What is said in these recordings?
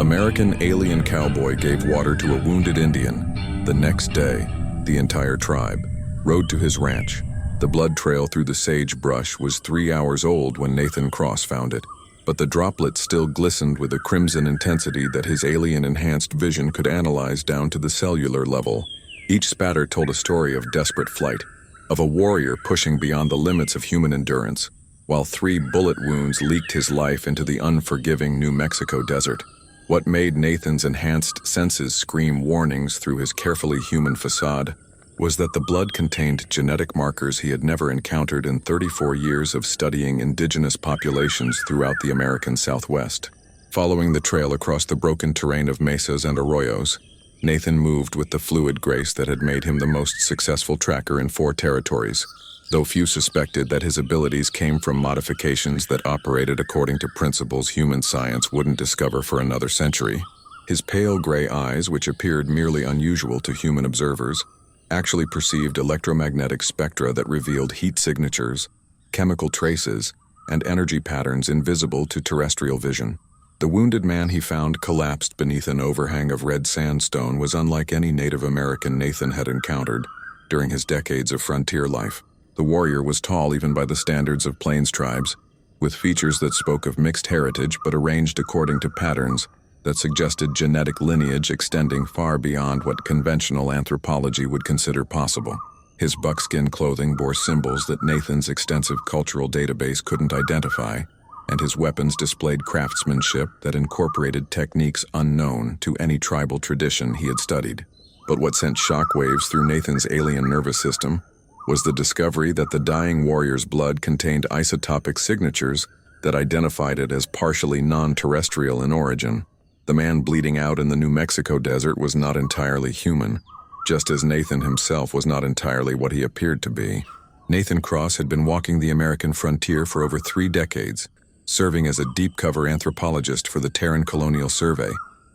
American alien cowboy gave water to a wounded Indian. The next day, the entire tribe rode to his ranch. The blood trail through the sagebrush was 3 hours old when Nathan Cross found it, but the droplets still glistened with a crimson intensity that his alien-enhanced vision could analyze down to the cellular level. Each spatter told a story of desperate flight, of a warrior pushing beyond the limits of human endurance, while 3 bullet wounds leaked his life into the unforgiving New Mexico desert. What made Nathan's enhanced senses scream warnings through his carefully human facade was that the blood contained genetic markers he had never encountered in 34 years of studying indigenous populations throughout the American Southwest. Following the trail across the broken terrain of mesas and arroyos, Nathan moved with the fluid grace that had made him the most successful tracker in 4 territories, though few suspected that his abilities came from modifications that operated according to principles human science wouldn't discover for another century. His pale gray eyes, which appeared merely unusual to human observers, actually perceived electromagnetic spectra that revealed heat signatures, chemical traces, and energy patterns invisible to terrestrial vision. The wounded man he found collapsed beneath an overhang of red sandstone was unlike any Native American Nathan had encountered during his decades of frontier life. The warrior was tall even by the standards of plains tribes, with features that spoke of mixed heritage but arranged according to patterns that suggested genetic lineage extending far beyond what conventional anthropology would consider possible. His buckskin clothing bore symbols that Nathan's extensive cultural database couldn't identify, and his weapons displayed craftsmanship that incorporated techniques unknown to any tribal tradition he had studied. But what sent shockwaves through Nathan's alien nervous system was the discovery that the dying warrior's blood contained isotopic signatures that identified it as partially non-terrestrial in origin. The man bleeding out in the New Mexico desert was not entirely human, just as Nathan himself was not entirely what he appeared to be. Nathan Cross had been walking the American frontier for over 3 decades, serving as a deep-cover anthropologist for the Terran Colonial Survey,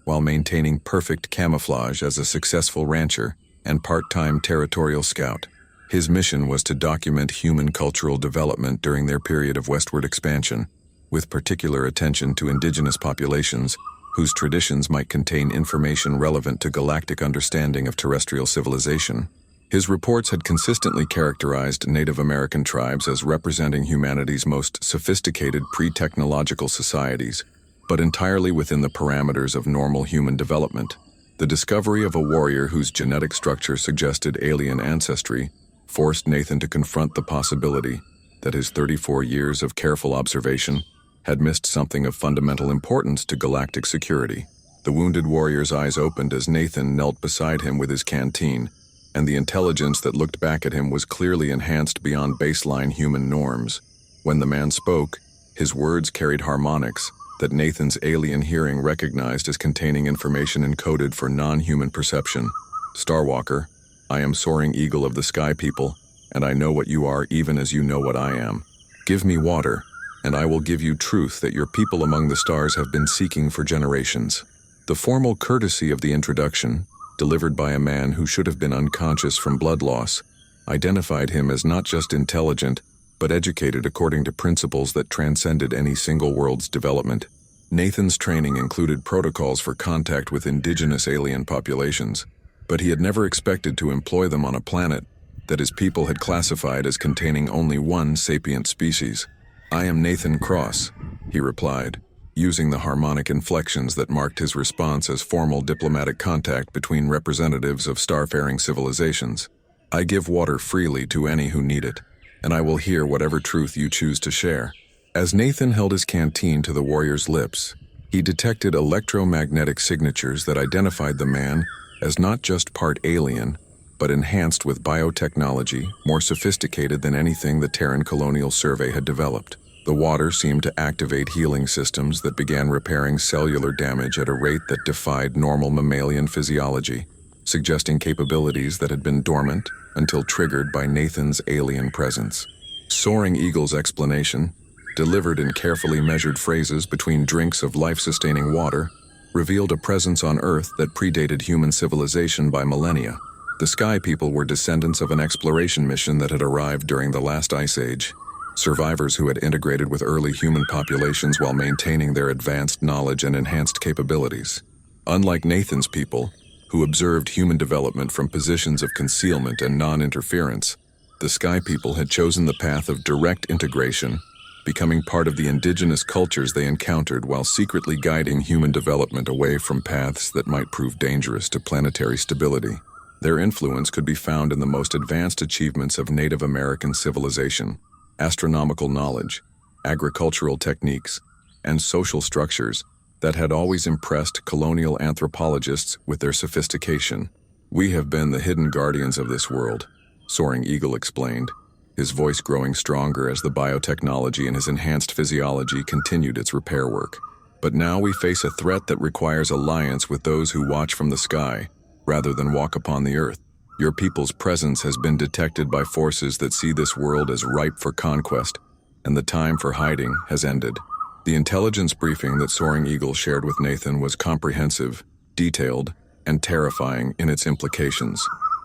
while maintaining perfect camouflage as a successful rancher and part-time territorial scout. His mission was to document human cultural development during their period of westward expansion, with particular attention to indigenous populations whose traditions might contain information relevant to galactic understanding of terrestrial civilization. His reports had consistently characterized Native American tribes as representing humanity's most sophisticated pre-technological societies, but entirely within the parameters of normal human development. The discovery of a warrior whose genetic structure suggested alien ancestry forced Nathan to confront the possibility that his 34 years of careful observation had missed something of fundamental importance to galactic security. The wounded warrior's eyes opened as Nathan knelt beside him with his canteen, and the intelligence that looked back at him was clearly enhanced beyond baseline human norms. When the man spoke, his words carried harmonics that Nathan's alien hearing recognized as containing information encoded for non-human perception. "Starwalker, I am Soaring Eagle of the Sky People, and I know what you are even as you know what I am. Give me water, and I will give you truth that your people among the stars have been seeking for generations." The formal courtesy of the introduction, delivered by a man who should have been unconscious from blood loss, identified him as not just intelligent, but educated according to principles that transcended any single world's development. Nathan's training included protocols for contact with indigenous alien populations, but he had never expected to employ them on a planet that his people had classified as containing only one sapient species. "I am Nathan Cross," he replied, using the harmonic inflections that marked his response as formal diplomatic contact between representatives of starfaring civilizations. "I give water freely to any who need it, and I will hear whatever truth you choose to share." As Nathan held his canteen to the warrior's lips, he detected electromagnetic signatures that identified the man as not just part alien, but enhanced with biotechnology more sophisticated than anything the Terran Colonial Survey had developed. The water seemed to activate healing systems that began repairing cellular damage at a rate that defied normal mammalian physiology, suggesting capabilities that had been dormant until triggered by Nathan's alien presence. Soaring Eagle's explanation, delivered in carefully measured phrases between drinks of life-sustaining water, revealed a presence on Earth that predated human civilization by millennia. The Sky People were descendants of an exploration mission that had arrived during the last ice age, survivors who had integrated with early human populations while maintaining their advanced knowledge and enhanced capabilities. Unlike Nathan's people, who observed human development from positions of concealment and non-interference, the Sky People had chosen the path of direct integration, becoming part of the indigenous cultures they encountered while secretly guiding human development away from paths that might prove dangerous to planetary stability. Their influence could be found in the most advanced achievements of Native American civilization, astronomical knowledge, agricultural techniques, and social structures that had always impressed colonial anthropologists with their sophistication. "We have been the hidden guardians of this world," Soaring Eagle explained, his voice growing stronger as the biotechnology in his enhanced physiology continued its repair work. "But now we face a threat that requires alliance with those who watch from the sky, rather than walk upon the earth. Your people's presence has been detected by forces that see this world as ripe for conquest, and the time for hiding has ended." The intelligence briefing that Soaring Eagle shared with Nathan was comprehensive, detailed, and terrifying in its implications.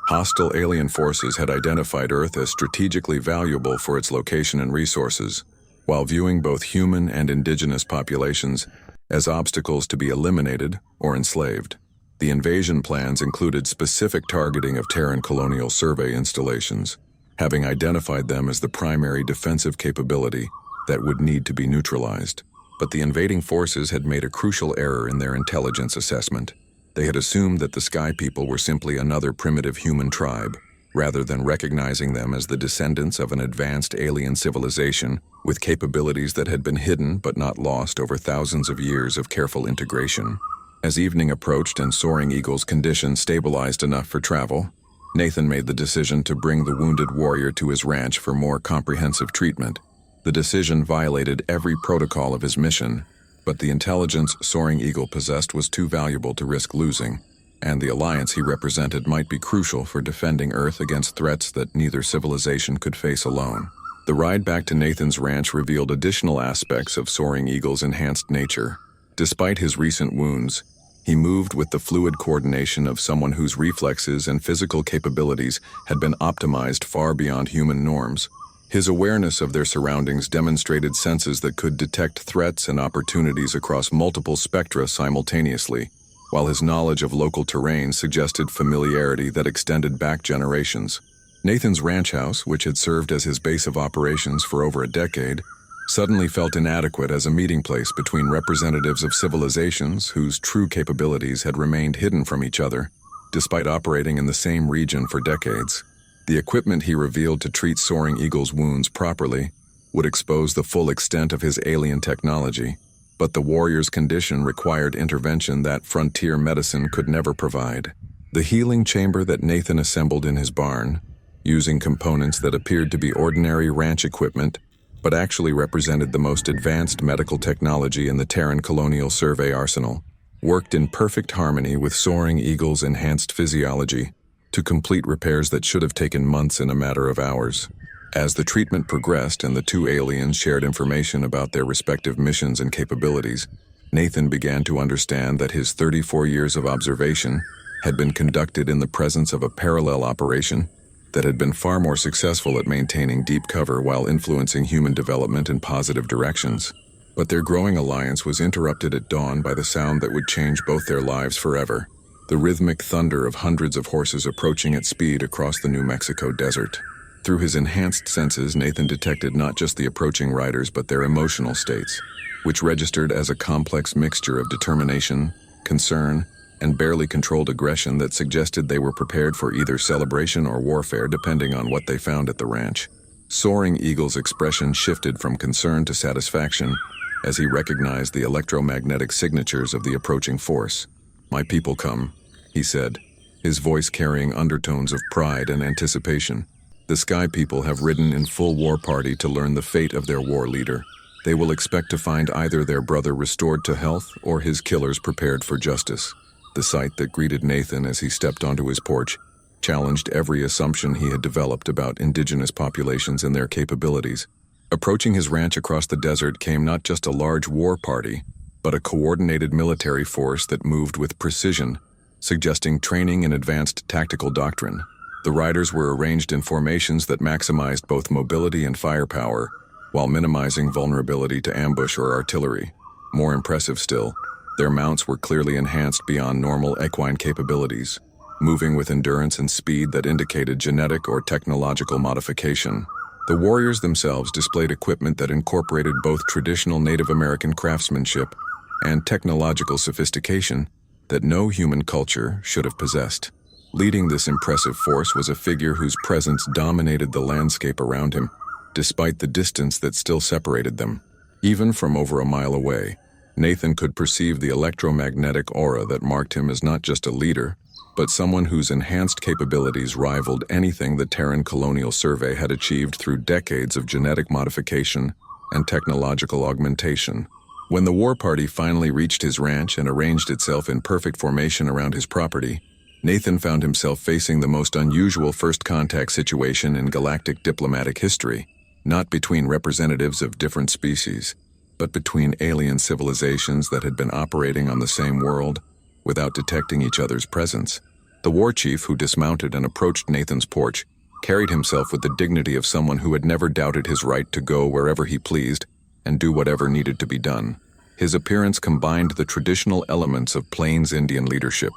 Hostile alien forces had identified Earth as strategically valuable for its location and resources, while viewing both human and indigenous populations as obstacles to be eliminated or enslaved. The invasion plans included specific targeting of Terran colonial survey installations, having identified them as the primary defensive capability that would need to be neutralized. But the invading forces had made a crucial error in their intelligence assessment. They had assumed that the Sky People were simply another primitive human tribe, rather than recognizing them as the descendants of an advanced alien civilization with capabilities that had been hidden but not lost over thousands of years of careful integration. As evening approached and Soaring Eagle's condition stabilized enough for travel, Nathan made the decision to bring the wounded warrior to his ranch for more comprehensive treatment. The decision violated every protocol of his mission, but the intelligence Soaring Eagle possessed was too valuable to risk losing, and the alliance he represented might be crucial for defending Earth against threats that neither civilization could face alone. The ride back to Nathan's ranch revealed additional aspects of Soaring Eagle's enhanced nature. Despite his recent wounds, he moved with the fluid coordination of someone whose reflexes and physical capabilities had been optimized far beyond human norms. His awareness of their surroundings demonstrated senses that could detect threats and opportunities across multiple spectra simultaneously, while his knowledge of local terrain suggested familiarity that extended back generations. Nathan's ranch house, which had served as his base of operations for over a decade, suddenly felt inadequate as a meeting place between representatives of civilizations whose true capabilities had remained hidden from each other, despite operating in the same region for decades. The equipment he revealed to treat Soaring Eagle's wounds properly would expose the full extent of his alien technology, but the warrior's condition required intervention that frontier medicine could never provide. The healing chamber that Nathan assembled in his barn, using components that appeared to be ordinary ranch equipment, but actually represented the most advanced medical technology in the Terran Colonial Survey arsenal, worked in perfect harmony with Soaring Eagle's enhanced physiology to complete repairs that should have taken months in a matter of hours. As the treatment progressed and the two aliens shared information about their respective missions and capabilities, Nathan began to understand that his 34 years of observation had been conducted in the presence of a parallel operation that had been far more successful at maintaining deep cover while influencing human development in positive directions. But their growing alliance was interrupted at dawn by the sound that would change both their lives forever: the rhythmic thunder of hundreds of horses approaching at speed across the New Mexico desert. Through his enhanced senses, Nathan detected not just the approaching riders but their emotional states, which registered as a complex mixture of determination, concern, and barely controlled aggression that suggested they were prepared for either celebration or warfare depending on what they found at the ranch. Soaring Eagle's expression shifted from concern to satisfaction as he recognized the electromagnetic signatures of the approaching force. "My people come," he said, his voice carrying undertones of pride and anticipation. "The Sky People have ridden in full war party to learn the fate of their war leader. They will expect to find either their brother restored to health or his killers prepared for justice." The sight that greeted Nathan as he stepped onto his porch challenged every assumption he had developed about indigenous populations and their capabilities. Approaching his ranch across the desert came not just a large war party, but a coordinated military force that moved with precision, suggesting training in advanced tactical doctrine. The riders were arranged in formations that maximized both mobility and firepower, while minimizing vulnerability to ambush or artillery. More impressive still, their mounts were clearly enhanced beyond normal equine capabilities, moving with endurance and speed that indicated genetic or technological modification. The warriors themselves displayed equipment that incorporated both traditional Native American craftsmanship and technological sophistication that no human culture should have possessed. Leading this impressive force was a figure whose presence dominated the landscape around him, despite the distance that still separated them. Even from over a mile away, Nathan could perceive the electromagnetic aura that marked him as not just a leader, but someone whose enhanced capabilities rivaled anything the Terran Colonial Survey had achieved through decades of genetic modification and technological augmentation. When the war party finally reached his ranch and arranged itself in perfect formation around his property, Nathan found himself facing the most unusual first contact situation in galactic diplomatic history, not between representatives of different species, but between alien civilizations that had been operating on the same world without detecting each other's presence. The war chief who dismounted and approached Nathan's porch carried himself with the dignity of someone who had never doubted his right to go wherever he pleased and do whatever needed to be done. His appearance combined the traditional elements of Plains Indian leadership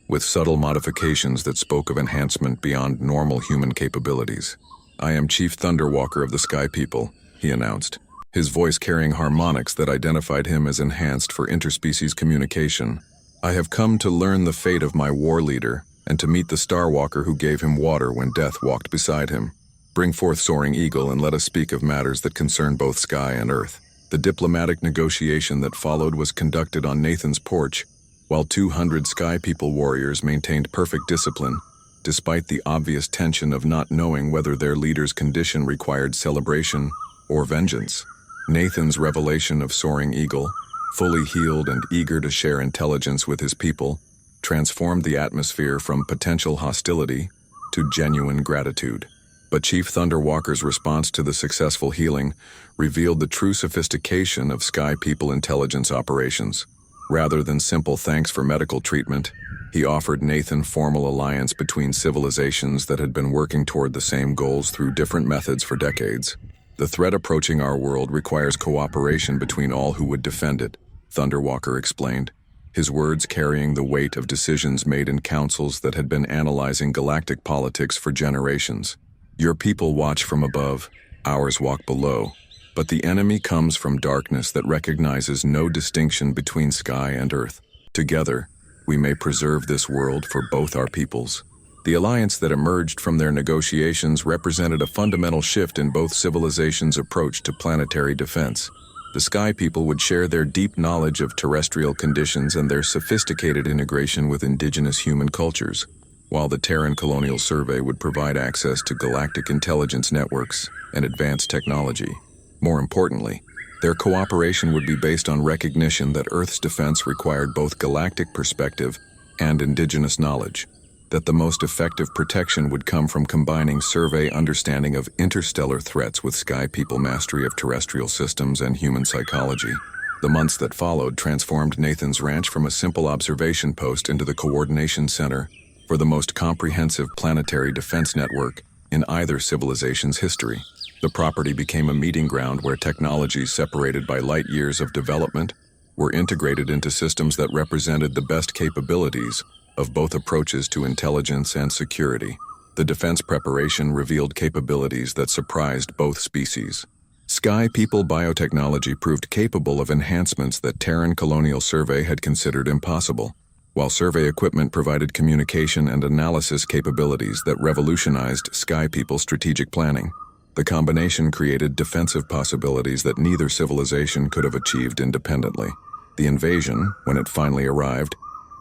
with subtle modifications that spoke of enhancement beyond normal human capabilities. "I am Chief Thunderwalker of the Sky People," he announced, his voice carrying harmonics that identified him as enhanced for interspecies communication. "I have come to learn the fate of my war leader and to meet the Starwalker who gave him water when death walked beside him. Bring forth Soaring Eagle and let us speak of matters that concern both sky and earth." The diplomatic negotiation that followed was conducted on Nathan's porch, while 200 Sky People warriors maintained perfect discipline, despite the obvious tension of not knowing whether their leader's condition required celebration or vengeance. Nathan's revelation of Soaring Eagle, fully healed and eager to share intelligence with his people, transformed the atmosphere from potential hostility to genuine gratitude. But Chief Thunderwalker's response to the successful healing revealed the true sophistication of Sky People intelligence operations. Rather than simple thanks for medical treatment, he offered Nathan formal alliance between civilizations that had been working toward the same goals through different methods for decades. "The threat approaching our world requires cooperation between all who would defend it," Thunderwalker explained, his words carrying the weight of decisions made in councils that had been analyzing galactic politics for generations. "Your people watch from above, ours walk below. But the enemy comes from darkness that recognizes no distinction between sky and earth. Together, we may preserve this world for both our peoples." The alliance that emerged from their negotiations represented a fundamental shift in both civilizations' approach to planetary defense. The Sky People would share their deep knowledge of terrestrial conditions and their sophisticated integration with indigenous human cultures, while the Terran Colonial Survey would provide access to galactic intelligence networks and advanced technology. More importantly, their cooperation would be based on recognition that Earth's defense required both galactic perspective and indigenous knowledge, that the most effective protection would come from combining survey understanding of interstellar threats with Sky People mastery of terrestrial systems and human psychology. The months that followed transformed Nathan's ranch from a simple observation post into the coordination center for the most comprehensive planetary defense network in either civilization's history. The property became a meeting ground where technologies separated by light years of development were integrated into systems that represented the best capabilities of both approaches to intelligence and security. The defense preparation revealed capabilities that surprised both species. Sky People biotechnology proved capable of enhancements that Terran Colonial Survey had considered impossible, while survey equipment provided communication and analysis capabilities that revolutionized Sky People strategic planning. The combination created defensive possibilities that neither civilization could have achieved independently. The invasion, when it finally arrived,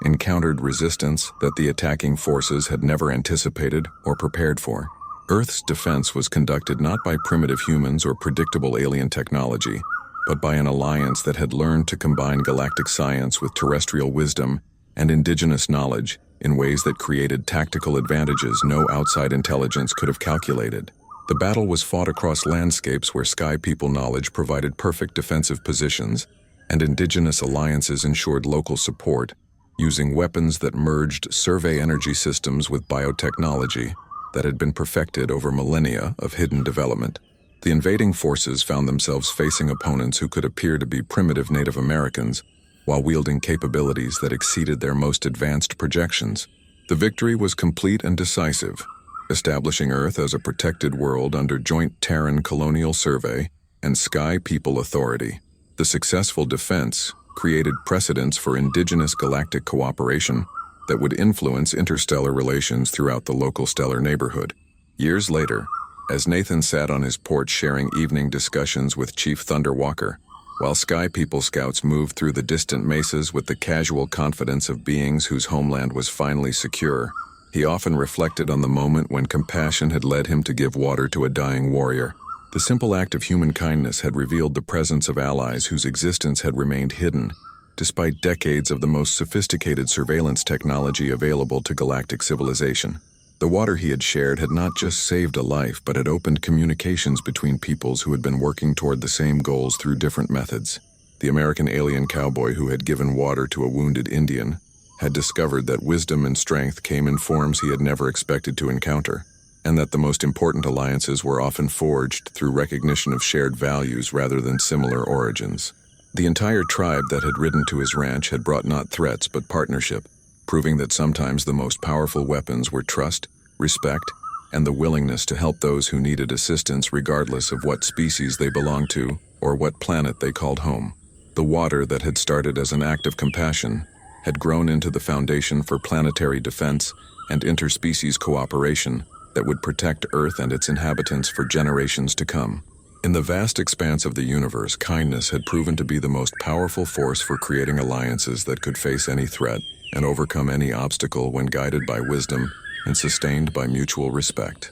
encountered resistance that the attacking forces had never anticipated or prepared for. Earth's defense was conducted not by primitive humans or predictable alien technology, but by an alliance that had learned to combine galactic science with terrestrial wisdom and indigenous knowledge in ways that created tactical advantages no outside intelligence could have calculated. The battle was fought across landscapes where Sky People knowledge provided perfect defensive positions, and indigenous alliances ensured local support, using weapons that merged survey energy systems with biotechnology that had been perfected over millennia of hidden development. The invading forces found themselves facing opponents who could appear to be primitive Native Americans, while wielding capabilities that exceeded their most advanced projections. The victory was complete and decisive, establishing Earth as a protected world under joint Terran colonial survey and Sky People Authority. The successful defense created precedents for indigenous galactic cooperation that would influence interstellar relations throughout the local stellar neighborhood. Years later, as Nathan sat on his porch sharing evening discussions with Chief Thunderwalker, while Sky People scouts moved through the distant mesas with the casual confidence of beings whose homeland was finally secure, he often reflected on the moment when compassion had led him to give water to a dying warrior. The simple act of human kindness had revealed the presence of allies whose existence had remained hidden, despite decades of the most sophisticated surveillance technology available to galactic civilization. The water he had shared had not just saved a life, but had opened communications between peoples who had been working toward the same goals through different methods. The American alien cowboy who had given water to a wounded Indian had discovered that wisdom and strength came in forms he had never expected to encounter, and that the most important alliances were often forged through recognition of shared values rather than similar origins. The entire tribe that had ridden to his ranch had brought not threats but partnership, proving that sometimes the most powerful weapons were trust, respect, and the willingness to help those who needed assistance regardless of what species they belonged to or what planet they called home. The water that had started as an act of compassion had grown into the foundation for planetary defense and interspecies cooperation that would protect Earth and its inhabitants for generations to come. In the vast expanse of the universe, kindness had proven to be the most powerful force for creating alliances that could face any threat and overcome any obstacle when guided by wisdom and sustained by mutual respect.